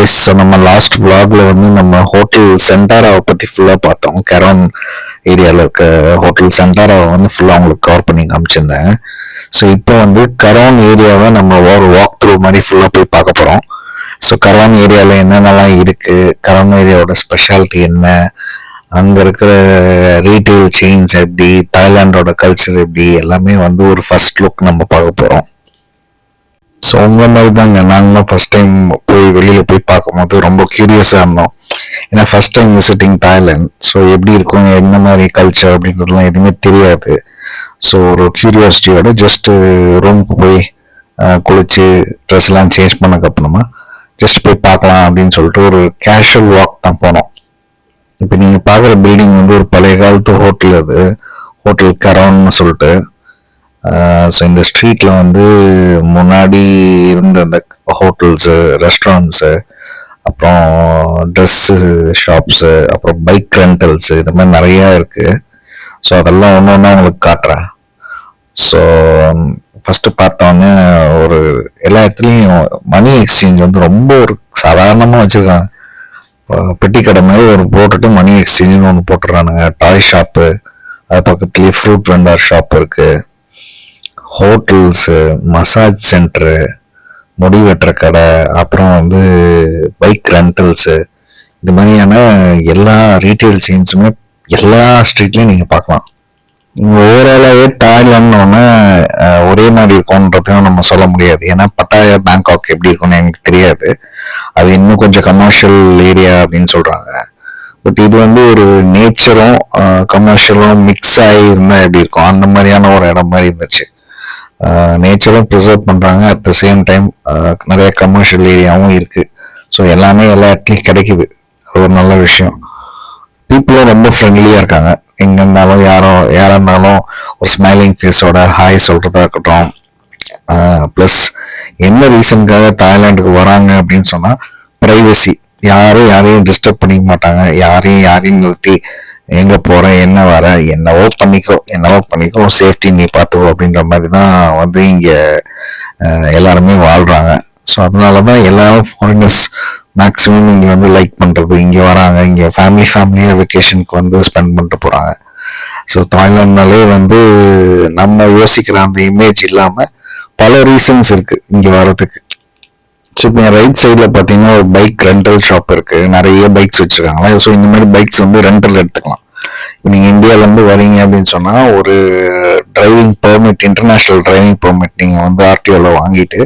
Guys, நம்ம last vlogல வந்து நம்ம ஹோட்டல் சென்டாராவை பற்றி ஃபுல்லாக பார்த்தோம். கரோன் ஏரியாவில் இருக்க ஹோட்டல் சென்டாராவை வந்து ஃபுல்லாக உங்களுக்கு கவர் பண்ணி காமிச்சிருந்தேன். ஸோ இப்போ வந்து கரோன் ஏரியாவை நம்ம ஒரு வாக் த்ரூ மாதிரி ஃபுல்லாக போய் பார்க்க போகிறோம். ஸோ கரோன் ஏரியாவில் என்னென்னலாம் இருக்குது, கரோன் ஏரியாவோட ஸ்பெஷாலிட்டி என்ன, அங்கே இருக்கிற ரீட்டைல் செயின்ஸ் எப்படி, தாய்லாண்டோட கல்ச்சர் எப்படி, எல்லாமே வந்து ஒரு ஃபர்ஸ்ட் லுக் நம்ம பார்க்க போகிறோம். ஸோ உங்களை மாதிரி தாங்க நாங்களும் ஃபர்ஸ்ட் டைம் போய் வெளியில் போய் பார்க்கும்போது ரொம்ப க்யூரியஸாக இருந்தோம். ஏன்னா first time visiting Thailand. So எப்படி இருக்கும், என்ன மாதிரி கல்ச்சர் அப்படின்றதுலாம் எதுவுமே தெரியாது. ஸோ ஒரு க்யூரியாசிட்டியோட ஜஸ்ட் ரூமுக்கு போய் குளிச்சு ட்ரெஸ்லாம் சேஞ்ச் பண்ணக்கப்புறமா ஜஸ்ட் போய் பார்க்கலாம் அப்படின்னு சொல்லிட்டு ஒரு கேஷுவல் வாக் தான் போனோம். இப்போ நீங்கள் பார்க்குற பில்டிங் வந்து ஒரு பழைய காலத்து ஹோட்டல், அது ஹோட்டல் கரோன்னு சொல்லிட்டு. ஸோ இந்த ஸ்ட்ரீட்டில் வந்து முன்னாடி இருந்த அந்த ஹோட்டல்ஸு, ரெஸ்டாரண்ட்ஸு, அப்புறம் ட்ரெஸ்ஸு ஷாப்ஸு, அப்புறம் பைக் ரெண்டல்ஸு, இது மாதிரி நிறையா இருக்குது. ஸோ அதெல்லாம் ஒன்று ஒன்றா உங்களுக்கு காட்டுறேன். ஸோ ஃபஸ்ட்டு பார்த்தோன்னே ஒரு எல்லா இடத்துலையும் மணி எக்ஸ்சேஞ்ச் வந்து ரொம்ப ஒரு சாதாரணமாக வச்சுருக்காங்க. பெட்டி கடை மாதிரி ஒரு போட்டுட்டு மணி எக்ஸ்சேஞ்சுன்னு ஒன்று போட்டுடுறானுங்க. டாய் ஷாப்பு, அது பக்கத்துலேயே ஃப்ரூட் வெண்டார் ஷாப் இருக்குது. ஹோட்டல்ஸு, மசாஜ் சென்டரு, முடி வெட்டுற கடை, அப்புறம் வந்து பைக் ரெண்டல்ஸு, இது மாதிரியான எல்லா ரீட்டைல் செயின்ஸுமே எல்லா ஸ்ட்ரீட்லையும் நீங்கள் பார்க்கலாம். இங்கே ஓவராலாகவே தாய்லாந்துன்னு ஒரே மாதிரி இருக்கும்ன்றதையும் நம்ம சொல்ல முடியாது. ஏன்னா பட்டாயா, பேங்காக் எப்படி இருக்கும்னு எனக்கு தெரியாது. அது இன்னும் கொஞ்சம் கமர்ஷியல் ஏரியா அப்படின்னு சொல்கிறாங்க. பட் இது வந்து ஒரு நேச்சரும் கமர்ஷியலும் மிக்ஸ் ஆகி இருந்தால் எப்படி இருக்கும், அந்த மாதிரியான ஒரு இடம் மாதிரி இருந்துச்சு. நேச்சரும் ப்ரிசர்வ் பண்ணுறாங்க, அட் த சேம் டைம் நிறைய கமர்ஷியல் ஏரியாவும் இருக்குது. ஸோ எல்லாமே எல்லா இடத்துலையும் கிடைக்குது. அது ஒரு நல்ல விஷயம். பீப்புளும் ரொம்ப ஃப்ரெண்ட்லியாக இருக்காங்க. எங்கே இருந்தாலும் யாராக இருந்தாலும் ஒரு ஸ்மைலிங் ஃபேஸோட ஹாய் சொல்கிறதா இருக்கட்டும். ப்ளஸ் என்ன ரீசனுக்காக தாய்லாண்டுக்கு வராங்க அப்படின்னு சொன்னால் ப்ரைவசி. யாரையும் டிஸ்டர்ப் பண்ணிக்க மாட்டாங்க. யாரையும் நிறுத்தி எங்கே போகிறேன், என்ன வர, என்னவோ பண்ணிக்கோ, சேஃப்டி நீ பார்த்துக்கோ அப்படின்ற மாதிரி தான் வந்து இங்கே எல்லாருமே வாழ்கிறாங்க. ஸோ அதனால தான் எல்லாரும் ஃபாரினர்ஸ் மேக்ஸிமம் இங்கே வந்து லைக் பண்ணுறது, இங்கே வராங்க, இங்கே ஃபேமிலியாக வெக்கேஷனுக்கு வந்து ஸ்பெண்ட் பண்ணிட்டு போகிறாங்க. ஸோ தாய்லாந்துனாலே வந்து நம்ம யோசிக்கிற அந்த இமேஜ் இல்லாமல் பல ரீசன்ஸ் இருக்குது இங்கே வர்றதுக்கு. ஸோ இப்போ ரைட் சைடில் பார்த்தீங்கன்னா ஒரு பைக் ரெண்டல் ஷாப் இருக்குது. நிறைய பைக்ஸ் வச்சுருக்காங்களா. ஸோ இந்த மாதிரி பைக்ஸ் வந்து ரெண்டல் எடுத்துக்கலாம். இப்போ நீங்கள் இந்தியாவிலேருந்து வரீங்க அப்படின்னு சொன்னால் ஒரு driving permit, international driving permit நீங்கள் வந்து ஆர்டிஓவில் வாங்கிட்டு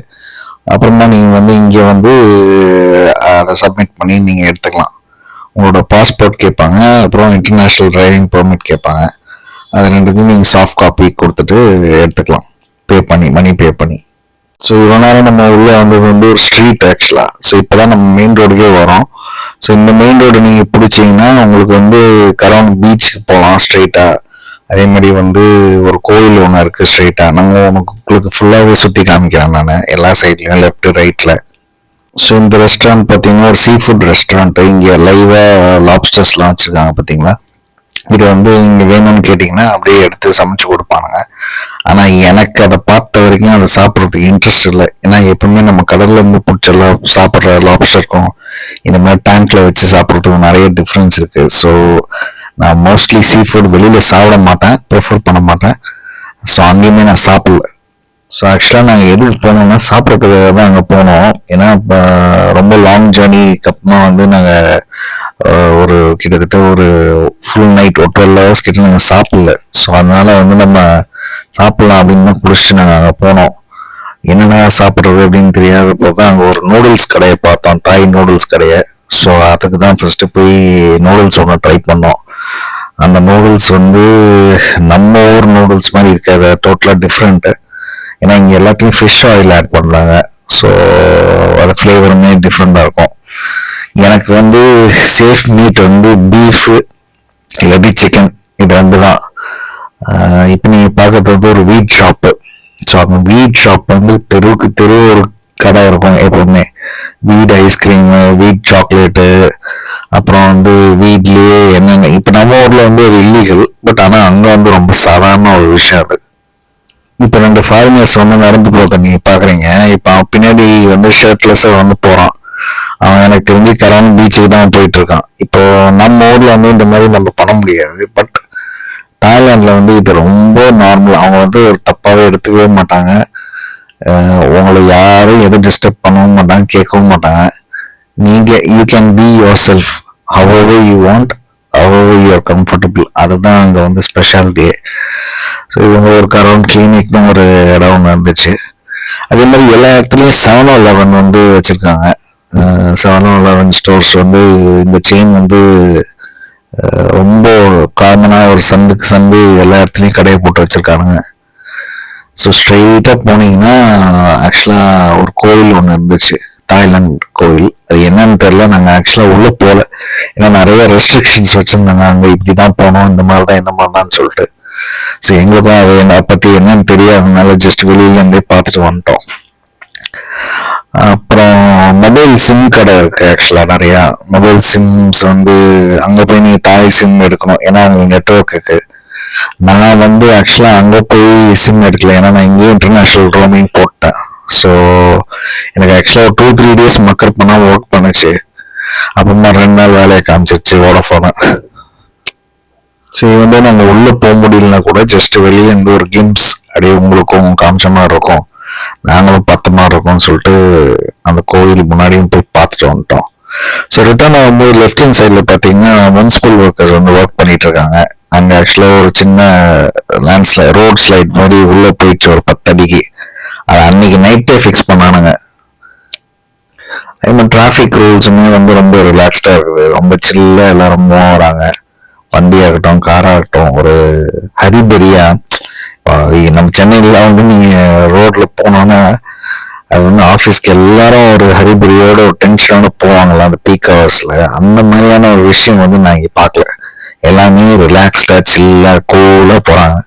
அப்புறமா நீங்கள் வந்து இங்கே வந்து அதை சப்மிட் பண்ணி நீங்கள் எடுத்துக்கலாம். உங்களோட பாஸ்போர்ட் கேட்பாங்க, அப்புறம் இன்டர்நேஷ்னல் டிரைவிங் பெர்மிட் கேட்பாங்க. அது ரெண்டுத்தையும் நீங்கள் சாஃப்ட் காப்பி கொடுத்துட்டு எடுத்துக்கலாம், மணி பே பண்ணி. ஸோ இவ்வளோ நேரம் நம்ம உள்ளே வந்தது வந்து ஒரு ஸ்ட்ரீட் ஆக்சுவலாக. ஸோ இப்போ தான் நம்ம மெயின் ரோடுக்கே வரோம். ஸோ இந்த மெயின் ரோடு நீங்கள் பிடிச்சிங்கன்னா உங்களுக்கு வந்து கரோன் பீச்சுக்கு போகலாம் ஸ்ட்ரெயிட்டாக. அதே மாதிரி வந்து ஒரு கோயில் ஒன்று இருக்குது ஸ்ட்ரெயிட்டாக. உங்களுக்கு ஃபுல்லாகவே சுற்றி காமிக்கிறேன் நான், எல்லா சைட்லையும் லெஃப்ட் ரைட்டில். ஸோ இந்த ரெஸ்டாரண்ட் பார்த்தீங்கன்னா ஒரு சீ ஃபுட் ரெஸ்டாரண்ட்டு. இங்கே லைவாக லாப்ஸ்டர்ஸ்லாம் வச்சுருக்காங்க பார்த்தீங்களா. இது வந்து இங்கே வேணும்னு கேட்டிங்கன்னா அப்படியே எடுத்து சமைச்சு கொடுப்பானுங்க. ஆனால் எனக்கு அதை பார்த்த வரைக்கும் அதை சாப்பிட்றதுக்கு இன்ட்ரெஸ்ட் இல்லை. ஏன்னா எப்பவுமே நம்ம கடல்லேருந்து பிடிச்ச சாப்பிட்ற லாப்ஸ்டருக்கும் இந்த மாதிரி டேங்க்ல வச்சு சாப்பிட்றதுக்கும் நிறைய டிஃப்ரென்ஸ் இருக்குது. ஸோ நான் மோஸ்ட்லி சீ ஃபுட் வெளியில் சாப்பிட மாட்டேன், ப்ரிஃபர் பண்ண மாட்டேன். ஸோ அங்கேயுமே நான் சாப்பிடல. ஸோ ஆக்சுவலாக நாங்கள் எதுக்கு போனோம்னா சாப்பிட்றதுக்காக தான் அங்கே போனோம். ஏன்னா இப்போ ரொம்ப லாங் ஜேர்னிக்கு அப்புறமா வந்து நாங்கள் ஒரு கிட்டத்தட்ட ஒரு ஃபுல் நைட் ஒரு 12 hours கிட்ட நாங்கள் சாப்பிடல. ஸோ அதனால வந்து நம்ம சாப்பிடலாம் அப்படின்னு தான் குடிச்சிட்டு நாங்கள் அங்கே போனோம். என்னென்ன சாப்பிட்றது அப்படின்னு தெரியாதப்போ தான் அங்கே ஒரு நூடுல்ஸ் கடையை பார்த்தோம், தாய் நூடுல்ஸ் கடையை. ஸோ அதுக்கு தான் ஃபர்ஸ்ட்டு போய் நூடுல்ஸ் ஒன்று ட்ரை பண்ணோம். அந்த நூடுல்ஸ் வந்து நம்ம ஊர் நூடுல்ஸ் மாதிரி இருக்காது, டோட்டலாக டிஃப்ரெண்ட்டு. ஏன்னா இங்கே எல்லாத்துலேயும் ஃபிஷ் ஆயில் ஆட் பண்ணுறாங்க. ஸோ அது ஃப்ளேவருமே டிஃப்ரெண்ட்டாக இருக்கும். எனக்கு வந்து சேஃப் மீட் வந்து பீஃபு இல்லாட்டி சிக்கன், இது ரெண்டு தான். இப்போ நீங்கள் பார்க்கறது வந்து ஒரு வீட் ஷாப்பு. ஸோ அந்த வீட் ஷாப் வந்து தெருவுக்கு தெரு ஒரு கடை இருக்கும் எப்பவுமே. வீட் ஐஸ்கிரீமு, வீட் சாக்லேட்டு, அப்புறம் வந்து வீட்லேயே என்னென்ன. இப்போ நம்ம ஊரில் வந்து அது இல்லீகல், பட் ஆனால் அங்கே வந்து ரொம்ப சாதாரண ஒரு விஷயம் அது. இப்போ 2 ஃபாரினர்ஸ் வந்து நடந்து போகிறத நீங்கள் பார்க்குறீங்க. இப்போ அவன் பின்னாடி வந்து ஷர்ட்லெஸ்ஸாக வந்து போகிறான். அவன் எனக்கு கரான் பீச்சுக்கு தான் போயிட்டு இருக்கான். இப்போ நம்ம ஊர்ல வந்து இந்த மாதிரி நம்ம பண்ண முடியாது. பட் தாய்லாந்துல வந்து இது ரொம்ப நார்மல். அவங்க வந்து ஒரு தப்பாவே எடுத்துக்கவே மாட்டாங்க. உங்களை யாரும் எதுவும் டிஸ்டர்ப் பண்ணவும் மாட்டாங்க, கேட்கவும் மாட்டாங்க. நீங்க you can be your self however you want, however you are comfortable. அதுதான் அங்கே வந்து ஸ்பெஷாலிட்டியே. ஸோ இது வந்து ஒரு கரோன் கிளினிக்னு ஒரு இடம் ஒன்று இருந்துச்சு. அதே மாதிரி எல்லா இடத்துலையும் 7-Eleven வந்து வச்சிருக்காங்க. 7-Eleven ஸ்டோர்ஸ் வந்து இந்த செயின் வந்து ரொம்ப காமனா ஒரு சந்துக்கு சந்து எல்லா இடத்துலையும் கடையை போட்டு வச்சிருக்காங்க. ஸோ ஸ்ட்ரெயிட்டா போனீங்கன்னா ஆக்சுவலா ஒரு கோவில் ஒன்று இருந்துச்சு, தாய்லாந்து கோவில். அது என்னன்னு தெரியல, நாங்கள் ஆக்சுவலா உள்ள போல. ஏன்னா நிறைய ரெஸ்ட்ரிக்ஷன்ஸ் வச்சிருந்தாங்க, அங்கே இப்படிதான் போனோம், இந்த மாதிரிதான் இந்த மாதிரிதான் சொல்லிட்டு. ஸோ எங்களுக்கும் அது அதை பத்தி என்னன்னு தெரியாததுனால ஜஸ்ட் வெளியில இருந்தே பார்த்துட்டு வந்துட்டோம். அப்புறம் மொபைல் சிம் கடை இருக்கு. ஆக்சுவலா நிறைய மொபைல் சிம்ஸ் வந்து அங்க போய் நீங்க தாய் சிம் எடுக்கணும், ஏன்னா உங்களுக்கு நெட்ஒர்க்கு. நான் வந்து ஆக்சுவலா அங்க போய் சிம் எடுக்கல, ஏன்னா நான் இங்கேயே இன்டர்நேஷனல் ரோமிங் போட்டேன். ஸோ எனக்கு ஆக்சுவலா 2-3 days மக்கள் பண்ணா ஒர்க் பண்ணுச்சு. அப்புறமா 2 நாள் வேலையை காமிச்சிருச்சு வோடஃபோனு. ஸோ இது வந்து நாங்கள் உள்ள போக முடியலன்னா கூட ஜஸ்ட் வெளியே இருந்து ஒரு கிளிம்ஸ் அப்படியே உங்களுக்கும் காமிச்ச மாதிரி இருக்கும், நாங்களும் பார்த்த மாதிரி இருக்கும்னு சொல்லிட்டு அந்த கோவில் முன்னாடியும் போய் பார்த்துட்டு வந்துட்டோம். ஸோ ரிட்டர்ன் ஆகும்போது லெஃப்ட் ஹேண்ட் சைடில் பார்த்தீங்கன்னா முனிசிபல் ஒர்க்கர்ஸ் வந்து ஒர்க் பண்ணிட்டு இருக்காங்க. அங்கே ஆக்சுவலாக ஒரு சின்ன ரோட் ஸ்லைட் மாதிரி உள்ள போயிடுச்சு ஒரு 10 அடிக்கு. அது அன்னைக்கு நைட்டே ஃபிக்ஸ் பண்ணானுங்க. அதே மாதிரி டிராஃபிக் ரூல்ஸுமே வந்து ரொம்ப ரிலாக்ஸ்டா இருக்குது, ரொம்ப சில்ல எல்லாரும் வராங்க. வண்டியாகட்டும் காராகட்டும் ஒரு ஹரிபரியா. நம்ம சென்னையில வந்து நீங்க ரோட்ல போனோன்னா அது வந்து ஆஃபீஸ்க்கு எல்லாரும் ஒரு ஹரிபரியோட ஒரு டென்ஷனோட போவாங்களா அந்த பீக் ஹவர்ஸ்ல. அந்த மாதிரியான ஒரு விஷயம் வந்து நான் இங்க பார்க்கல. எல்லாமே ரிலாக்ஸ்டா சில்லா கூலா போறாங்க.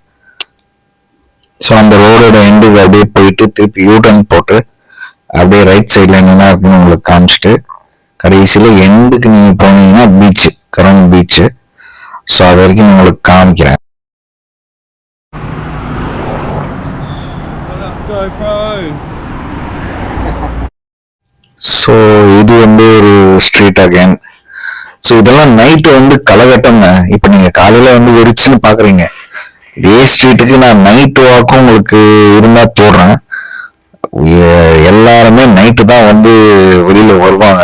ஸோ அந்த ரோடோட எண்டுக்கு அப்படியே போயிட்டு திருப்பி யூடர்ன் போட்டு அப்படியே ரைட் சைட்ல என்னென்ன இருக்குன்னு உங்களுக்கு காமிச்சிட்டு கடைசியில எண்டுக்கு நீங்க போனீங்கன்னா பீச், கரோன் பீச். ஸோ அது வரைக்கும் உங்களுக்கு காமிக்கிறேன். ஸோ இது வந்து ஒரு ஸ்ட்ரீட் அகைன். ஸோ இதெல்லாம் நைட்டு வந்து கலகட்டங்க. இப்போ நீங்க காலையில வந்து வெறிச்சுன்னு பாக்குறீங்க. இதே ஸ்ட்ரீட்டுக்கு நான் நைட் வாக்கும் உங்களுக்கு இருந்தா போடுறேன். எல்லாருமே நைட்டு தான் வந்து வெளியில வருவாங்க.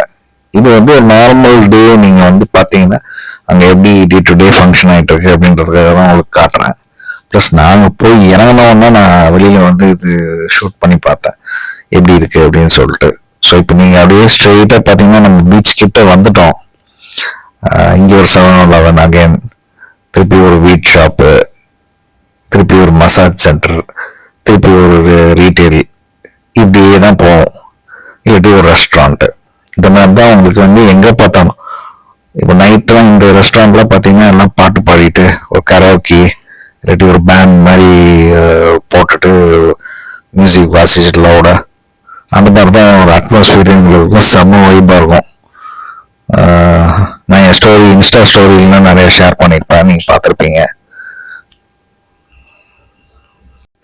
இது வந்து ஒரு நார்மல் டே நீங்க வந்து பாத்தீங்கன்னா அங்க எப்படி டே டு டே ஃபங்க்ஷன் ஆயிட்டு இருக்கு அப்படின்றதுக்காக தான் உங்களுக்கு காட்டுறேன். ப்ளஸ் நாங்க போய் இறங்கினோம்னா நான் வெளியில வந்து இது ஷூட் பண்ணி பார்த்தேன் எப்படி இருக்கு அப்படின்னு சொல்லிட்டு. ஸோ இப்போ நீங்க அப்படியே ஸ்ட்ரெயிட்டா பாத்தீங்கன்னா நம்ம பீச் கிட்ட வந்துட்டோம். இங்க ஒரு 7-Eleven அகைன், திருப்பி ஒரு வீட் ஷாப்பு, திருப்பி ஒரு மசாஜ் சென்டர், திருப்பி ஒரு ரீட்டைல், இப்படியே தான் போவோம். இல்லாட்டி ஒரு ரெஸ்டாரண்ட். இந்த மாதிரி தான் உங்களுக்கு வந்து எங்க பார்த்தாலும். இப்போ நைட்லாம் இந்த ரெஸ்டாரண்ட்லாம் பார்த்தீங்கன்னா எல்லாம் பாட்டு பாடிட்டு ஒரு கரோக்கி இல்லாட்டி ஒரு பேண்ட் மாதிரி போட்டுட்டு மியூசிக் வாசிச்சுட்டு லவுட அந்த மாதிரி தான் ஒரு அட்மாஸ்பியர் எங்களுக்கு செம்ம வைப்பாக இருக்கும். நான் என் ஸ்டோரி இன்ஸ்டா ஸ்டோரிலாம் நிறைய ஷேர் பண்ணியிருப்பேன், நீங்கள் பார்த்துருப்பீங்க.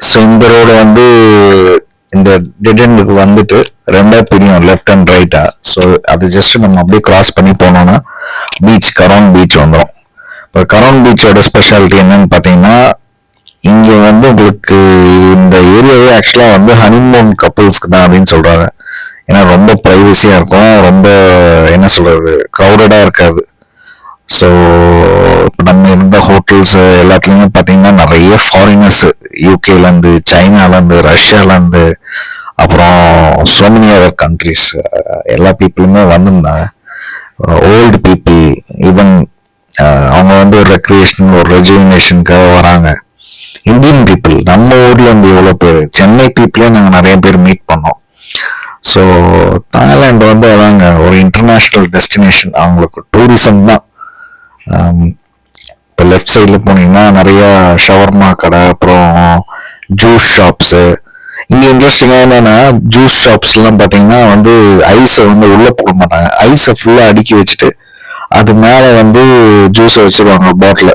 ஸோ இந்த ரோடு வந்து இந்த டெட் எண்டுக்கு வந்துட்டு 2 பிரியும், லெஃப்ட் அண்ட் ரைட்டா. ஸோ அது ஜஸ்ட் நம்ம அப்படியே கிராஸ் பண்ணி போனோம்னா பீச், கரோன் பீச் வந்துடும். இப்போ கரோன் பீச்சோட ஸ்பெஷாலிட்டி என்னன்னு பார்த்தீங்கன்னா இங்க வந்து உங்களுக்கு இந்த ஏரியாவே ஆக்சுவலா வந்து ஹனிமூன் கப்புள்ஸ்க்கு தான் அப்படின்னு சொல்றாங்க. ஏன்னா ரொம்ப பிரைவசியா இருக்கும், ரொம்ப என்ன சொல்றது க்ரௌடடா இருக்காது. ஸோ இப்போ நம்ம இருந்த ஹோட்டல்ஸ் எல்லாத்துலயுமே பார்த்தீங்கன்னா நிறைய ஃபாரினர்ஸ், யூகேலேருந்து, சைனாலேருந்து, ரஷ்யாலேருந்து, அப்புறம் சோ மெனி அதர் கண்ட்ரிஸ் எல்லா பீப்புளுமே வந்திருந்தாங்க. ஓல்டு பீப்புள் ஈவன் அவங்க வந்து ஒரு ரெக்ரியேஷன், ஒரு ரெஜுவினேஷனுக்காக வராங்க. இந்தியன் பீப்புள், நம்ம ஊர்ல இருந்து எவ்வளோ பேர், சென்னை பீப்புளே நாங்கள் நிறைய பேர் மீட் பண்ணோம். ஸோ தாய்லாந்து வந்து அதாங்க ஒரு இன்டர்நேஷ்னல் டெஸ்டினேஷன், அவங்களுக்கு டூரிசம் தான். இப்போ லெஃப்ட் சைடில் போனீங்கன்னா நிறைய ஷவர்மா கடை, அப்புறம் ஜூஸ் ஷாப்ஸு. இங்கே இன்ட்ரெஸ்டிங்காக என்னன்னா ஜூஸ் ஷாப்ஸ்லாம் பார்த்தீங்கன்னா வந்து ஐஸை வந்து உள்ளே போட மாட்டாங்க, ஐஸை ஃபுல்லாக அடுக்கி வச்சுட்டு அது மேலே வந்து ஜூஸை வச்சுருவாங்க பாட்டில்.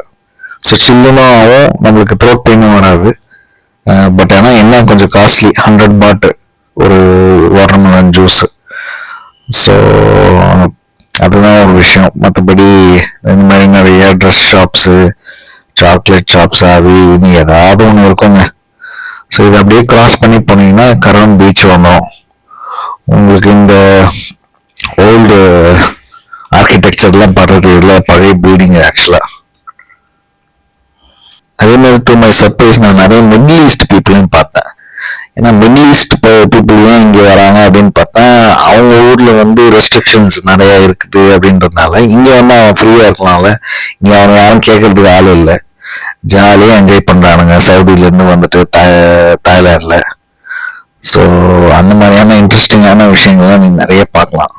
ஸோ சில்லுனும் ஆகும், நம்மளுக்கு த்ரோட் பெயினும் வராது. பட் ஆனால் என்ன கொஞ்சம் காஸ்ட்லி, 100 பாட் ஒரு வாட்டர்மெலன் ஜூஸ். ஸோ விஷயம். மற்றபடி இந்த மாதிரி நிறைய ட்ரெஸ் ஷாப்ஸு, சாக்லேட் ஷாப்ஸ், அது இது ஏதாவது ஒன்று இருக்குங்க. ஸோ இதை அப்படியே கிராஸ் பண்ணி போனீங்கன்னா கரோன் பீச் வந்துடும். உங்களுக்கு இந்த ஓல்டு ஆர்கிடெக்சர்லாம் பார்க்கறது இல்லை, பழைய பில்டிங் ஆக்சுவலாக. அதே மாதிரி டு மை சர்ப்ரைஸ் நான் நிறைய மிடில் ஈஸ்ட் பீப்புளையும் பார்த்தேன். ஏன்னா மிடில் ஈஸ்ட் பீப்புள் ஏன் இங்கே வராங்க அப்படின்னு பார்த்தா, அவங்க ஊரில் வந்து ரெஸ்ட்ரிக்ஷன்ஸ் நிறைய இருக்குது அப்படின்றதுனால இங்கே வந்து அவன் ஃப்ரீயாக இருக்கலாம்ல. இங்கே அவங்க யாரும் கேட்கறதுக்கு ஆள் இல்லை, ஜாலியாக என்ஜாய் பண்ணுறானுங்க சவுதியிலேருந்து வந்துட்டு தாய்லாண்டில். ஸோ அந்த மாதிரியான இன்ட்ரெஸ்டிங்கான விஷயங்கள்லாம் நீங்கள் நிறைய பார்க்கலாம்.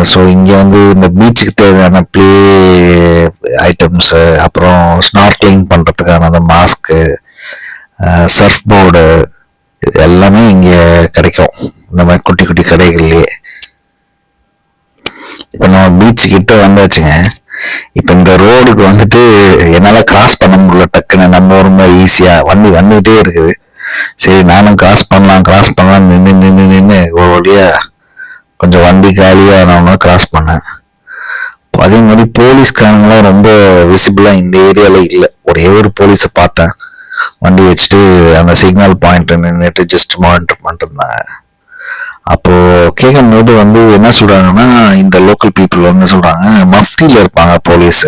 ஸோ இங்கே வந்து இந்த பீச்சுக்கு தேவையான ப்ளே ஐட்டம்ஸு, அப்புறம் ஸ்னார்க்லிங் பண்ணுறதுக்கான அந்த மாஸ்க்கு, சர்ஃப் போர்டு, இது எல்லாமே இங்கே கிடைக்கும் இந்த மாதிரி குட்டி குட்டி கடைகள்லேயே. இப்போ நம்ம பீச்சு கிட்ட வந்தாச்சுங்க. இப்போ இந்த ரோடுக்கு வந்துட்டு என்னால் கிராஸ் பண்ண முடியல டக்குன்னு, நம்ம ஒரு மாதிரி ஈஸியாக வண்டி வந்துக்கிட்டே இருக்குது. சரி நானும் கிராஸ் பண்ணலாம் நின்று ஒரு வழியாக கொஞ்சம் வண்டி காலியாக கிராஸ் பண்ணேன். அதே மாதிரி போலீஸ்காரங்களாம் ரொம்ப விசிபிளாக இந்த ஏரியாவில் இல்லை. ஒரே ஒரு போலீஸை பார்த்தேன், வண்டி வச்சுட்டு அந்த சிக்னல் பாயிண்ட் நின்றுட்டு ஜஸ்ட் மானிட்டர் பண்ணிருந்தாங்க. அப்போ கேட்கும் போது வந்து என்ன சொல்றாங்கன்னா, இந்த லோக்கல் பீப்புள் வந்து சொல்றாங்க, மஃப்டியில் இருப்பாங்க போலீஸ்,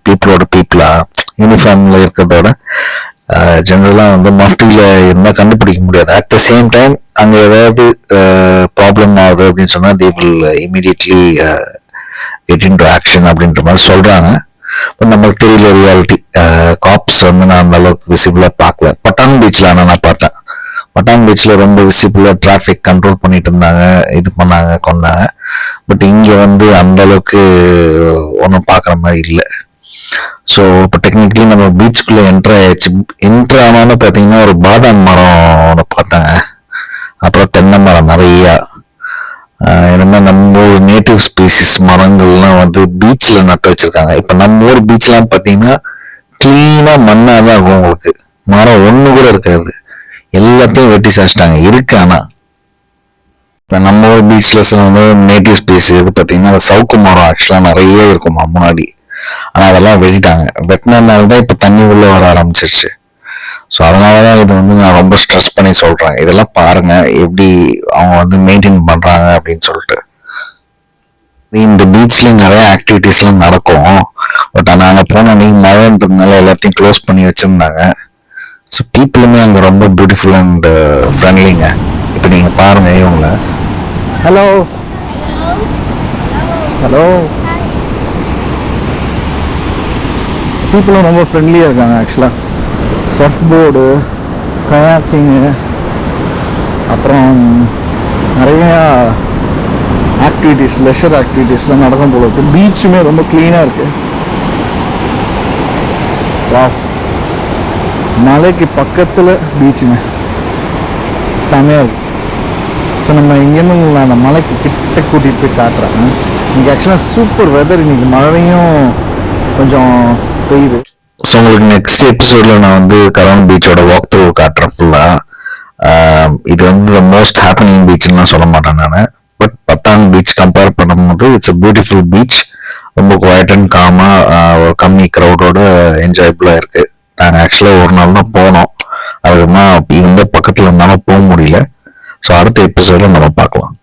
பீப்புளா யூனிஃபார்ம்ல இருக்கிறதோட ஜென்ரலா வந்து மஃப்டியில் இருந்தால் கண்டுபிடிக்க முடியாது. அட் த சேம் டைம் அங்கே ஏதாவது ப்ராப்ளம் ஆகுது அப்படின்னு சொன்னா they will immediately get in to action அப்படின்ற மாதிரி சொல்றாங்க. நமக்கு தெரியல ரியாலிட்டி. காப்ஸ் வந்து நான் அந்த அளவுக்கு விசிபிளா பார்க்கல. பட்டான் பீச்ல நான் பார்த்தேன். பட்டான் பீச்ல ரொம்ப விசிபிளா டிராஃபிக் கண்ட்ரோல் பண்ணிட்டு இருந்தாங்க, இது பண்ணாங்க, கொண்டாங்க. பட் இங்க வந்து அந்த அளவுக்கு ஒன்றும் பார்க்குற மாதிரி இல்லை. ஸோ இப்போ டெக்னிக்கலி நம்ம பீச்சுக்குள்ள என்ட்ரு ஆயிடுச்சு. என்ட்ரு ஆனாலும் பார்த்தீங்கன்னா ஒரு பாதாம் மரம் ஒன்று பார்த்தாங்க, அப்புறம் தென்னை மரம் நிறையா. என்னன்னா நம்ம ஊர் நேட்டிவ் ஸ்பீசிஸ் மரங்கள்லாம் வந்து பீச்சில் நட்டு வச்சிருக்காங்க. இப்போ நம்ம ஊர் பீச்லாம் பார்த்தீங்கன்னா கிளீனா மண்ணாக தான் இருக்கும், உங்களுக்கு மரம் ஒன்று கூட இருக்காது, எல்லாத்தையும் வெட்டி சாச்சிட்டாங்க இருக்கு. ஆனால் இப்போ நம்ம ஊர் பீச்ல வந்து நேட்டிவ் ஸ்பீசிஸ் இது பார்த்தீங்கன்னா சவுக்கு மரம் ஆக்சுவலாக நிறைய இருக்குமா முன்னாடி. ஆனால் அதெல்லாம் வெட்டிட்டாங்க. வெட்டினதுனால தான் இப்போ தண்ணி உள்ள வர ஆரம்பிச்சிருச்சு. ஸோ அதனாலதான் இது வந்து நான் ரொம்ப ஸ்ட்ரெஸ் பண்ணி சொல்றேன். இதெல்லாம் பாருங்க எப்படி அவங்க வந்து மெயின்டைன் பண்றாங்க அப்படின்னு சொல்லிட்டு. இந்த பீச்ல நிறைய ஆக்டிவிட்டிஸ்லாம் நடக்கும். பட் நாங்கள் போன அன்னைக்கு மழைன்றதுனால எல்லாத்தையும் க்ளோஸ் பண்ணி வச்சிருந்தாங்க. ஸோ பீப்புளுமே அங்கே ரொம்ப பியூட்டிஃபுல் அண்ட் ஃப்ரெண்ட்லிங்க. இப்போ நீங்க பாருங்க இவங்கள. Hello hello. பீப்புளும் ரொம்ப ஃப்ரெண்ட்லியாக இருக்காங்க ஆக்சுவலாக. சர்ஃப் போர்டு, கயாக்கிங்கு, அப்புறம் நிறையா ஆக்டிவிட்டீஸ், லெஷர் ஆக்டிவிட்டீஸ்லாம் நடக்கும் போல இருக்குது. பீச்சுமே ரொம்ப க்ளீனாக இருக்குது. வா, மலைக்கு பக்கத்தில் பீச்சுங்க, செமையாக இருக்குது. ஸோ நம்ம இங்கேருந்து நான் அந்த மலைக்கு கிட்ட கூட்டிகிட்டு போய் காட்டுறேன். இங்கே ஆக்சுவலாக சூப்பர் வெதர். இன்றைக்கி மழையும் கொஞ்சம் பெய்யுது. ஸோ உங்களுக்கு நெக்ஸ்ட் எபிசோடில் நான் வந்து கரோன் பீச்சோட வாக் த்ரூ காட்டுறேன் ஃபுல்லாக. இது வந்து மோஸ்ட் ஹேப்பனிங் பீச்லாம் சொல்ல மாட்டேன் நான். பட் பட்டான் பீச் கம்பேர் பண்ணும்போது இட்ஸ் அ பியூட்டிஃபுல் பீச். ரொம்ப குவாய்ட் அண்ட் காமாக, ஒரு கம்மி க்ரௌடோட என்ஜாயபுளாக இருக்குது. நாங்கள் ஆக்சுவலாக ஒரு நாள் தான் போனோம், அதுக்குமா இந்த பக்கத்தில் இருந்தாலும் போக முடியல. ஸோ அடுத்த எபிசோடில் நம்ம பார்க்கலாம்.